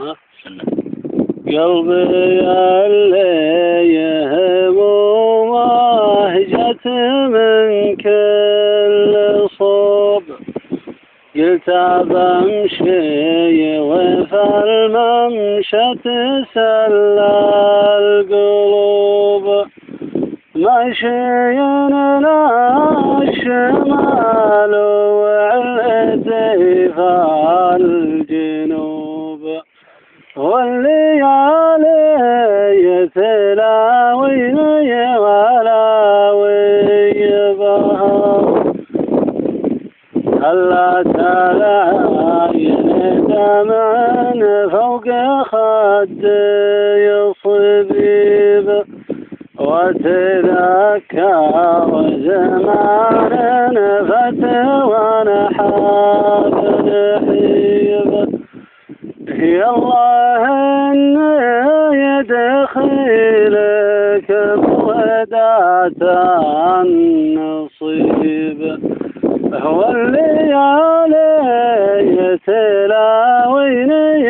ها قلبي اللي يهموم جت من كل صوب قلت بمشي وفي الممشى تسلى القلوب مشينا الشمال وعلتي في الجنوب والليالي تلاويني ولاوي بها هلا تلاين دمعن فوق خدي صبيب وتذكر زمان فتوى حاب نحيب يا الله إني يدخلك بودعة النصيب هو الليالي تلاويني